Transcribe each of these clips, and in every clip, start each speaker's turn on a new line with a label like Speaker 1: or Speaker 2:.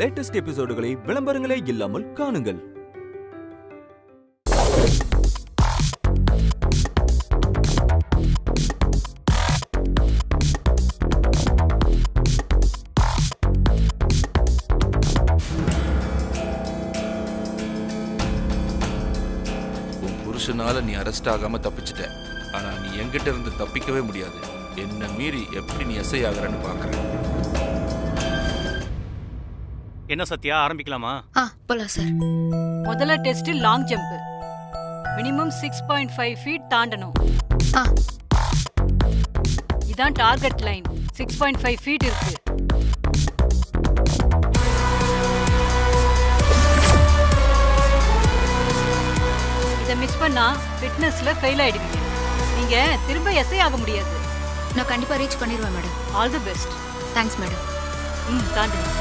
Speaker 1: Latest எபிசோடுகளை விளம்பரங்களே இல்லாமல் காணுங்கள்.
Speaker 2: புருஷனால நீ அரெஸ்ட் ஆகாம தப்பிச்சிட்ட. ஆனா நீ என்கிட்ட இருந்து தப்பிக்கவே முடியாது. என்ன மீறி எப்படி நீ எஸ்ஐ ஆகுறன்னு பாக்குறேன்.
Speaker 3: என்ன சத்யா, ஆரம்பிக்கலாமா?
Speaker 4: போலாம் சார்.
Speaker 5: முதல்ல test long jump. Minimum 6.5 feet தாண்டணும். இதான் டார்கெட் லைன். 6.5 ஃபீட் இருக்கு. இதை மிஸ் பண்ணா ஃபிட்னஸ்ல ஃபெயில் ஆயிடுவீங்க. நீங்க திரும்ப எஸ்ஐ ஆக முடியாது.
Speaker 4: நான் கண்டிப்பா ரீச் பண்ணிடுவேன் madam.
Speaker 5: All the best.
Speaker 4: Thanks madam.
Speaker 5: தாண்டுங்க.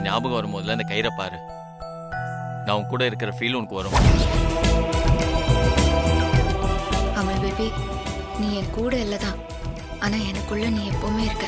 Speaker 6: ஞாபகம் வரும்போதுல அந்த கயிறை பாரு. நான் உன் கூட இருக்கிற ஃபீல் உனக்கு வரும்.
Speaker 4: அமல் பேபி, நீ என் கூட இல்லதான், ஆனா எனக்குள்ள நீ எப்பவுமே இருக்க.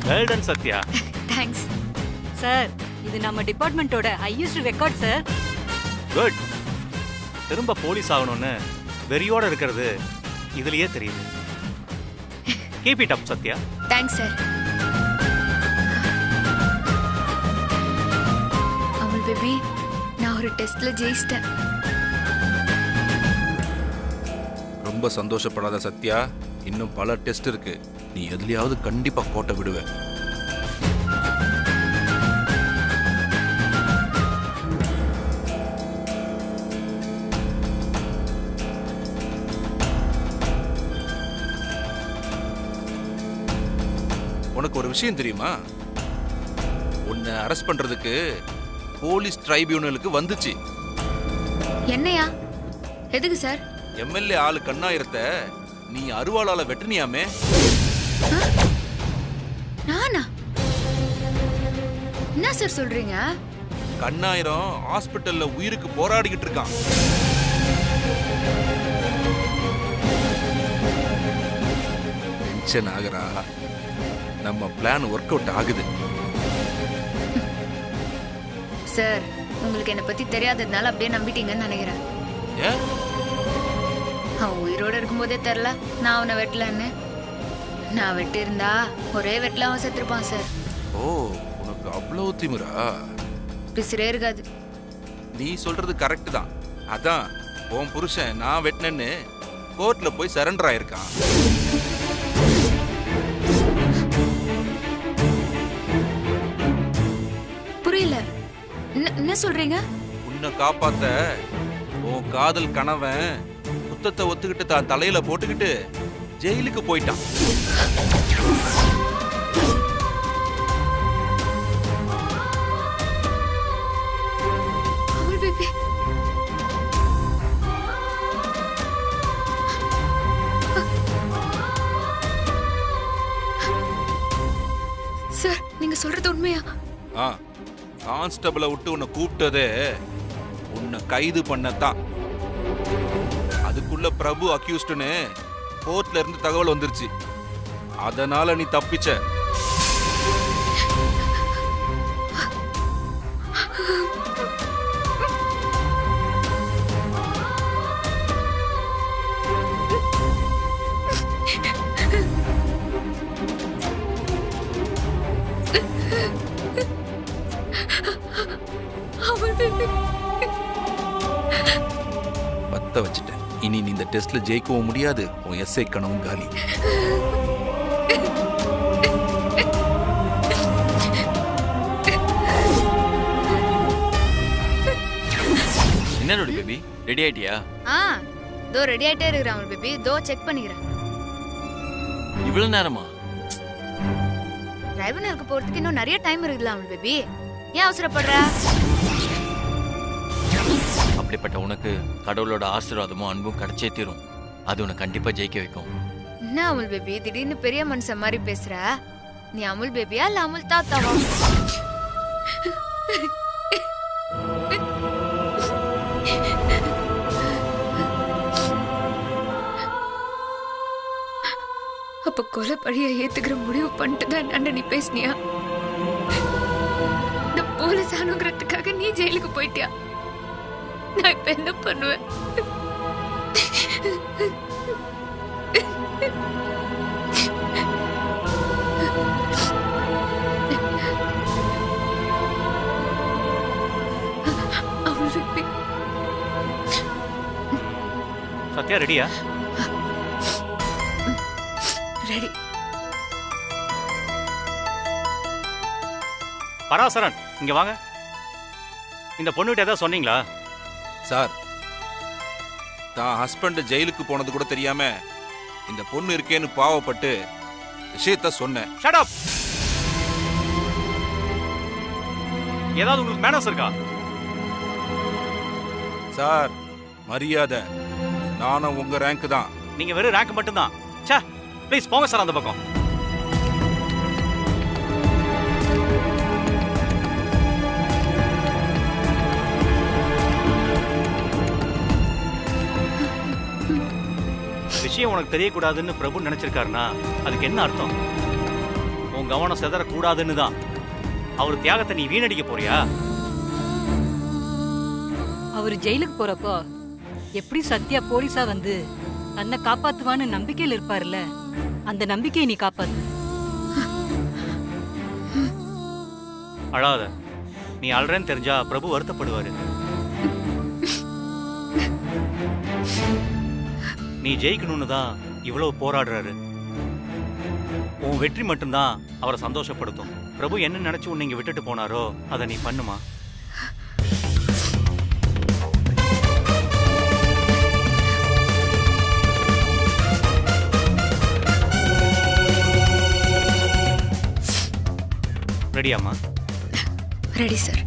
Speaker 3: Well done Sathya.
Speaker 4: Thanks
Speaker 5: sir. இது நம்ம டிபார்ட்மெண்டோட ஹையஸ்ட் ரெக்கார்ட் சார்.
Speaker 3: குட். திரும்ப போலீஸ் ஆகணும்னு வெறியோட இருக்கிறது இதுலயே தெரியுது. Keep it up Sathya.
Speaker 4: Thanks sir. அமல் பேபி, நான் ஒரு டெஸ்ட்ல ஜெயிச்சிட்டேன்.
Speaker 2: ரொம்ப சந்தோஷப்படாத சத்யா. இன்னும் பல டெஸ்ட் இருக்கு. நீ எதுலயாவது கண்டிப்பா கோட்டை விடுவ. உனக்கு ஒரு விஷயம் தெரியுமா? உன்னை அரெஸ்ட் பண்றதுக்கு போலீஸ் ட்ரைபியூனலுக்கு வந்துச்சு.
Speaker 4: என்னையா? எதுக்கு சார்?
Speaker 2: எம்எல்ஏ ஆளு கண்ணாயிரத்தை நீ அருவாளால வெட்டினியாமே.
Speaker 4: நானா? என்ன சார் சொல்றீங்க?
Speaker 2: கண்ணாயிரம் ஹாஸ்பிட்டல்ல உயிருக்கு போராடிக்கிட்டு இருக்கான். டென்ஷன் ஆகுறா. நம்ம பிளான் ஒர்க் அவுட் ஆகுது.
Speaker 4: சார், உங்களுக்கு என்ன பத்தி தெரியாததுனால அப்படியே நம்பிட்டீங்கன்னு நினைக்கிறேன்.
Speaker 2: ஏன்?
Speaker 4: அவன் உயிரோட இருக்கும்போதே தெரியல நான் அவனை வெட்டலன்னு. நான் வெட்டி இருந்தா ஒரே வெட்டல அவன் செத்துருப்பான் சார்.
Speaker 2: ஓ, உனக்கு அவ்வளவு திமிரா?
Speaker 4: பிசிரே இருக்காது.
Speaker 2: நீ சொல்றது கரெக்ட் தான். அதான் உன் புருஷன் நான் வெட்டினேன்னு கோர்ட்ல போய் சரண்டர் ஆயிருக்கான்.
Speaker 4: புரியல. என்ன சொல்றீங்க?
Speaker 2: உன்னை காப்பாத்த உன் காதல் கணவன் குத்தத்தை ஒத்துக்கிட்டு தான் தலையில போட்டுக்கிட்டு ஜெயிலுக்கு போயிட்டான்.
Speaker 4: அமுல் பேபி, சார் நீங்க சொல்றது உண்மையா?
Speaker 2: கான்ஸ்டபிளை விட்டு உன்னை கூப்பிட்டதே உன்னை கைது பண்ணத்தான். அதுக்குள்ள பிரபு அக்யூஸ்டுன்னு கோர்ட்ல இருந்து தகவல் வந்துருச்சு. அதனால நீ தப்பிச்ச.
Speaker 4: அமுல் பேபி,
Speaker 2: பத்த வச்சுட்டேன். இனி நீ இந்த டெஸ்ட்ல ஜெயிக்கவும் முடியாது. உன் எஸ்ஐ கனவும் காலி.
Speaker 6: என்ன ரோடி பேபி, ரெடி ஆயிட்டியா?
Speaker 4: தோ ரெடி ஆயிட்டே இருக்கிறேன் அமுல் பேபி. தோ செக் பண்ணிக்கிறேன்.
Speaker 6: இவ்வளவு நேரமா?
Speaker 4: ட்ரைவனருக்கு போறதுக்கு இன்னும் நிறைய டைம் இருக்குல்ல அமுல் பேபி. ஏன் அவசரப்படுற?
Speaker 6: அப்படிப்பட்ட உனக்கு கடவுளோட ஆசீர்வாதமும் அன்பும் கிடைச்சே தீரும். அது உன்னை கண்டிப்பா ஜெயிக்க வைக்கும்.
Speaker 4: என்ன அமுல் பேபி திடீர்னு பெரிய மனுஷன் மாதிரி பேசுற? நீ அமுல் பேபியா இல்ல அமுல் தாத்தாவா? அப்ப கொலை பழிய ஏத்துக்கிற முடிவு பண்ணிட்டு தான் நீ பேசினியா? நான் போலீஸ் ஆனுங்கிறதுக்காக நீ ஜெயிலுக்கு போயிட்டியா? நான் இப்ப என்ன பண்ணுவேன்?
Speaker 3: சத்யா ரெடியா?
Speaker 4: ரெடி.
Speaker 3: பராசரன் இங்க வாங்க. இந்த பொண்ணுகிட்ட ஏதாவது சொன்னீங்களா?
Speaker 2: சார், தான் ஹஸ்பண்ட் ஜெயிலுக்கு போனது கூட தெரியாம இந்த பொண்ணு இருக்கேன்னு பாவப்பட்டு விஷயத்த சொன்னேன்.
Speaker 3: Shut up. ஏதாவது உங்களுக்கு மேனர்ஸ் இருக்கா?
Speaker 2: சார், மரியாதை. நானும் உங்க ரேங்க் தான்.
Speaker 3: நீங்க வெறும் ரேங்க் மட்டும்தான். ச்சே, ப்ளீஸ் போங்க சார் அந்த பக்கம். விஷயம் உனக்கு தெரியக்கூடாதுன்னு பிரபு நினைச்சிருக்காருன்னா அதுக்கு என்ன அர்த்தம்? உன் கவனம் செதறக்கூடாதுன்னு தான். அவர் தியாகத்தை நீ வீணடிக்க போறியா?
Speaker 5: அவர் ஜெயிலுக்கு போறப்போ எப்படி சத்யா போலீஸா வந்து தன்னை காப்பாத்துவான்னு நம்பிக்கையில் இருப்பாருல்ல, அந்த நம்பிக்கையை நீ காப்பாத்து.
Speaker 3: அழாத. நீ அழறேன்னு தெரிஞ்சா பிரபு வருத்தப்படுவாரு. நீ ஜெயிக்கணும்னு தான் இவ்வளவு போராடுறாரு. உன் வெற்றி மட்டும்தான் அவரை சந்தோஷப்படுத்தும். பிரபு என்ன நினைச்சு உன்னை இங்க விட்டுட்டு போனாரோ அதை நீ பண்ணுமா? ரெடியாம்மா?
Speaker 4: Ready sir.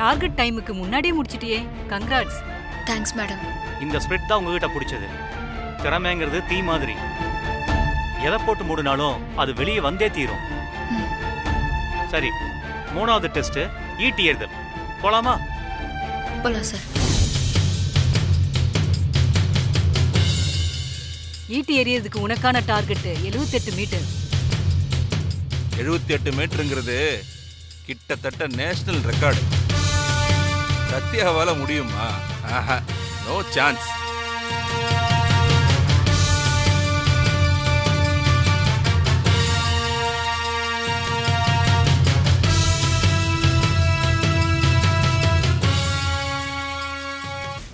Speaker 5: டார்கெட் டைமுக்கு முன்னாடியே முடிச்சிட்டியே, கங்க்ராட்ஸ்.
Speaker 4: Thanks madam.
Speaker 3: இந்த ஸ்பிரிட் தான் உங்ககிட்ட பிடிச்சது. திறமைங்கிறது தீ மாதிரி, எதை போட்டு மூடினாலும் அது வெளியே வந்தே தீரும். சரி, 3வது டெஸ்ட் ஈட்டி எறிதல். போலாமா?
Speaker 4: போலாம் சார்.
Speaker 5: ஈட்டி எறியறதுக்கு உனக்கான டார்கெட் 78 மீட்டர்.
Speaker 2: 78 மீட்டருங்கிறது கிட்டத்தட்ட நேஷனல் ரெக்கார்டு. சத்யாவால முடியுமா? No chance.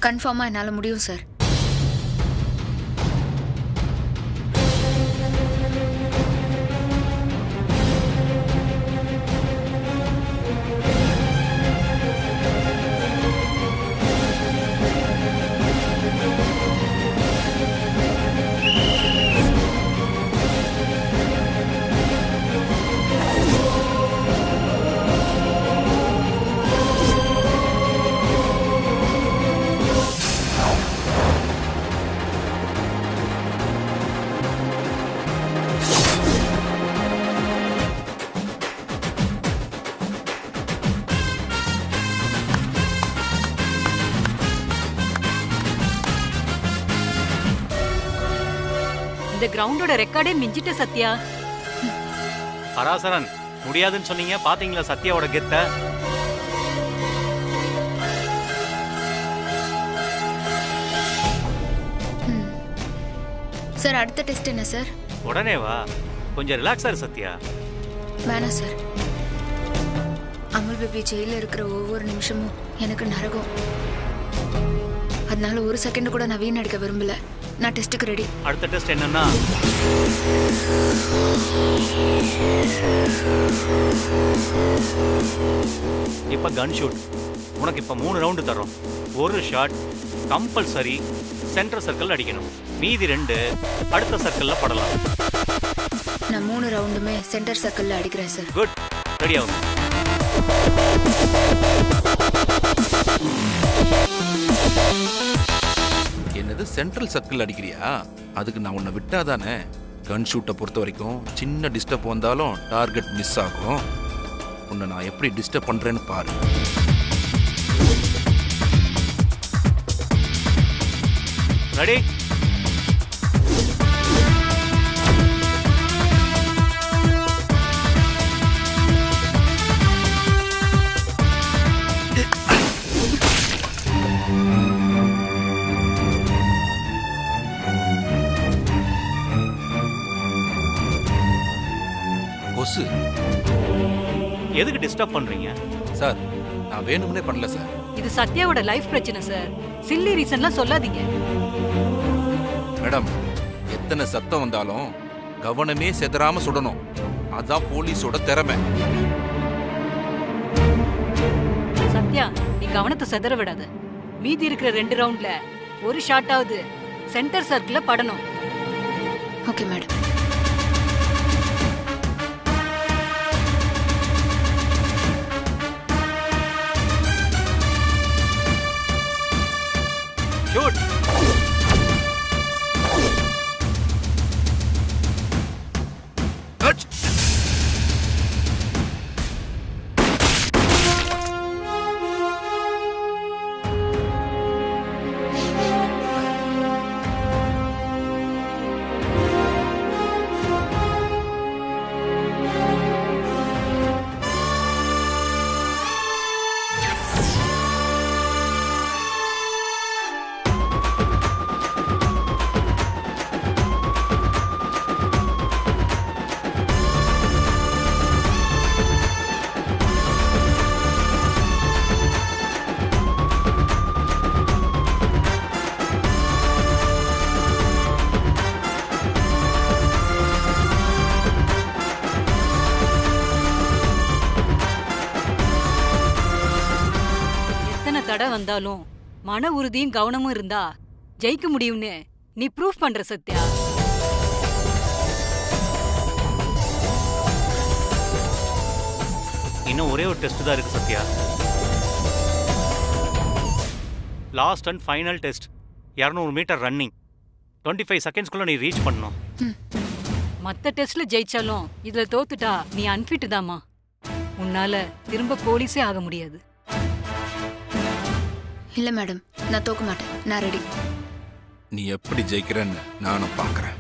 Speaker 4: கன்ஃபார்மா என்னால முடியும் சார்.
Speaker 5: இந்த கிரவுண்டோட ரெக்கார்டே மிஞ்சிட்ட சத்யா.
Speaker 3: பராசரன், முடியாதுன்னு சொன்னீங்க, பாத்தீங்களா சத்யாவோட கெத்த?
Speaker 4: சார் அடுத்த டெஸ்ட் என்ன சார்?
Speaker 3: உடனே வா, கொஞ்சம் ரிலாக்ஸா இரு சத்யா.
Speaker 4: வேணாம் சார். அமுல் பேபி ஜெயில இருக்கிற ஒவ்வொரு நிமிஷமும் எனக்கு நரகம். அதனால ஒரு செகண்ட் கூட நான் வீணடிக்க விரும்பல. நான் டெஸ்ட்டுக்கு ரெடி.
Speaker 3: அடுத்த டெஸ்ட் என்னன்னா, இப்ப கன் ஷூட். உனக்கு இப்ப 3 ரவுண்டு தரோம். ஒரு ஷாட் கம்பல்சரி சென்டர் சர்க்கிள் அடிக்கணும். மீதி 2 அடுத்த சர்க்கிள்ல படலாம்.
Speaker 4: நான் 3 ரவுண்டுமே சென்டர் சர்க்கிள்ல அடிக்கிறேன் சார்.
Speaker 3: குட், ரெடி ஆகும்.
Speaker 2: என்னது சென்ட்ரல் சர்க்கிள் அடிக்கிறியா? அதுக்கு நான் உன்னை விட்டாதானே. கன் ஷூட்டை பொறுத்த வரைக்கும் சின்ன டிஸ்டர்ப் வந்தாலும் டார்கெட் மிஸ் ஆகும். உன்னை நான் எப்படி டிஸ்டர்ப் பண்றேன்னு பாரு.
Speaker 3: ரெடி?
Speaker 2: கொசு,
Speaker 3: எதுக்கு டிஸ்டர்ப் பண்றீங்க?
Speaker 2: சார் நான் வேணும்னே பண்ணல சார்.
Speaker 5: இது சத்யாவோட லைஃப் பிரச்சனை சார். சில்லி ரீசன்லாம் சொல்லாதீங்க.
Speaker 2: மேடம், எத்தனை சத்தம் வந்தாலும் கவனமே செதறாம சுடணும். அதான் போலீஸோட திறமை.
Speaker 5: சத்யா, நீ கவனத்தை செதற விடாத. மீதி இருக்கிற 2 ரவுண்ட்ல ஒரு ஷாட்டாவது சென்டர் சர்க்கிள்ல படணும்.
Speaker 4: Okay madam.
Speaker 3: ஷூட்.
Speaker 5: தடை வந்தாலும் மன உறுதியும் கவனமும் இருந்தா ஜெயிக்க முடியும்னு நீ ப்ரூஃப் பண்ற சத்யா.
Speaker 3: இன்னும் ஒரே ஒரு டெஸ்ட் தான் இருக்கு Sathya. Last and final test 200 metre running 25 செகண்ட்ஸ்குள்ள நீ ரீச் பண்ணணும்.
Speaker 5: மத்த டெஸ்ட்ல ஜெயிச்சாலும் இதுல தோத்துட்டா நீ அன்ஃபிட் தாமா. உன்னால திரும்ப போலீஸே ஆக முடியாது.
Speaker 4: இல்ல மேடம், நான் தோக்க மாட்டேன். நான் ரெடி.
Speaker 2: நீ எப்படி ஜெயிக்கிறன்னு நானும் பார்க்கறேன்.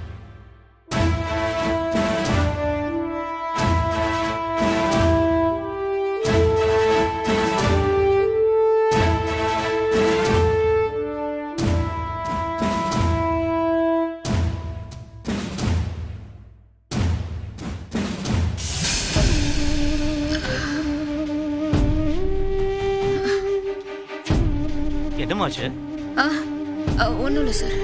Speaker 3: என்னமாச்சு?
Speaker 4: ஒன்றும் இல்லை சார்.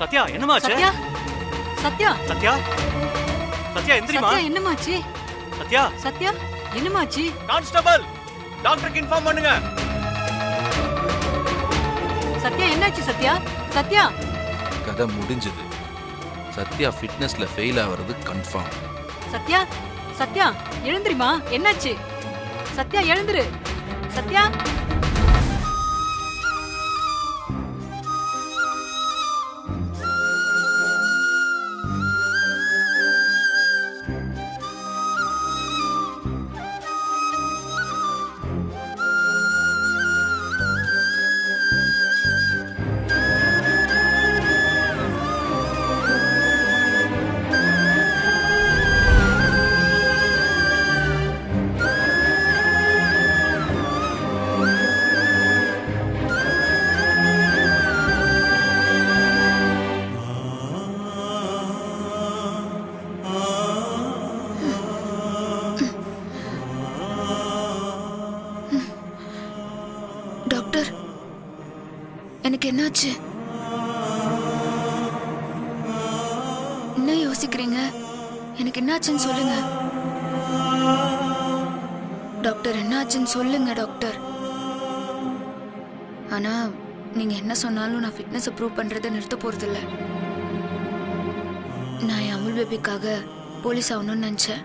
Speaker 3: சத்யா என்னமாச்சு?
Speaker 5: சத்யா சத்யா
Speaker 3: சத்யா சத்யா எந்திரிமா.
Speaker 5: சத்யா என்னமாச்சு?
Speaker 3: சத்யா
Speaker 5: சத்யா என்னமாச்சு?
Speaker 3: கான்ஸ்டபிள் டாக்டருக்கு இன்ஃபார்ம் பண்ணுங்க.
Speaker 5: சத்யா என்னாச்சு? சத்யா சத்யா
Speaker 2: கதை முடிஞ்சது. சத்யா ஃபிட்னஸ்ல ஃபெயில் ஆகிறது கன்ஃபார்ம்.
Speaker 5: சத்யா சத்யா எழுந்திரிமா. என்னாச்சு? சத்யா எழுந்திரு. சத்யா டாக்டர், எனக்கு என்னாச்சு? என்ன யோசிக்கிறீங்க? எனக்கு என்னாச்சுன்னு சொல்லுங்க டாக்டர். என்னாச்சுன்னு சொல்லுங்க டாக்டர். ஆனா நீங்க என்ன சொன்னாலும் நான் ஃபிட்னஸ் ப்ரூவ் பண்றதை நிறுத்த போறது இல்ல. நான் என் அமுல் பேபிக்காக போலீஸ் ஆகணும்னு நினைச்சேன்.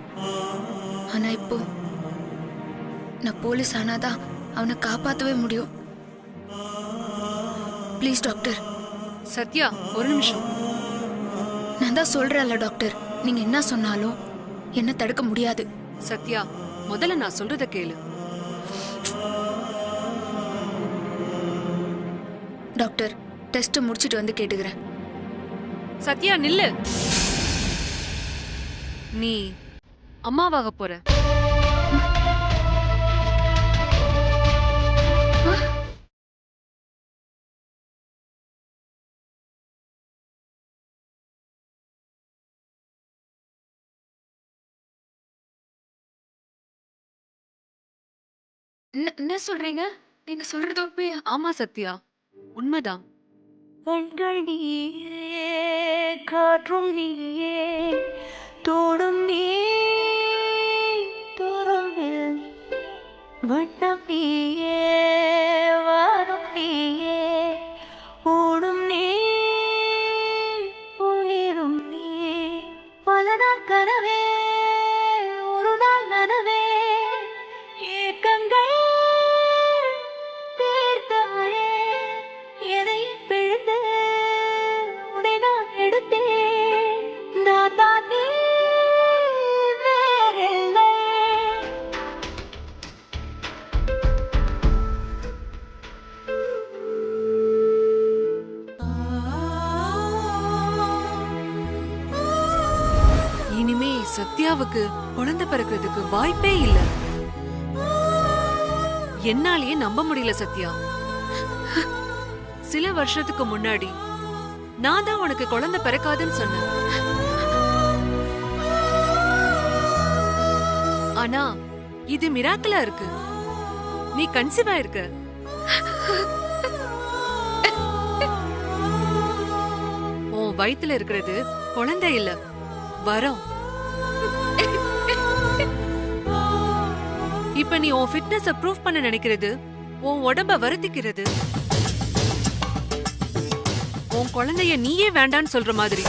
Speaker 5: ஆனா இப்போ நான் போலீஸ் ஆனாதான் அவனை காப்பாற்றவே முடியும். Please doctor.
Speaker 7: சத்யா ஒரு நிமிஷம்.
Speaker 4: நான் தான் சொல்றேன்ல டாக்டர், நீங்க என்ன சொன்னாலும் என்ன தடுக்க முடியாது.
Speaker 7: சத்யா முதல்ல நான் சொல்றத கேளு.
Speaker 4: டாக்டர், டெஸ்ட் முடிச்சிட்டு வந்து கேட்டுக்கிறேன்.
Speaker 7: சத்யா நில்லு. நீ அம்மாவாக போற.
Speaker 4: என்ன சொல்றீங்க? நீங்க சொல்றது உண்மையா?
Speaker 7: ஆமா சத்யா, உண்மைதான்.
Speaker 8: கண்கள் நீயே, காற்றும் நீயே, தோடும் நீ, தூரமில் வட்டம் நீயே, வானம் நீயே, ஓடும் நீ, உயிரும் நீ, பல நாள் கனவே, ஒரு நாள் நனவே, ஏக்கங்கள் தீர்த்தாயே, எதையும் பிழிந்து உன்னை நான் எடுத்தேன். நான் தான் நீ, வேறில்லை.
Speaker 7: இனிமே சத்யாவுக்கு குழந்தை பிறக்கிறதுக்கு வாய்ப்பே இல்ல. என்னாலேயே நம்ப முடியல சத்யா. சில வருஷத்துக்கு முன்னாடி நான் தான் உனக்கு குழந்தை பிறக்காதுன்னு சொன்னேன். ஆனா இது மிராக்கிளா இருக்கு. நீ கன்சீவ் ஆயிருக்க. உன் வயித்துல இருக்கிறது குழந்தை இல்ல, வரம். இப்ப நீ உன் ஃபிட்னஸ் ப்ரூவ் பண்ண நினைக்கிறது உன் உடம்ப வருத்திக்கிறது. உன் குழந்தைய நீயே வேண்டான்னு சொல்ற மாதிரி.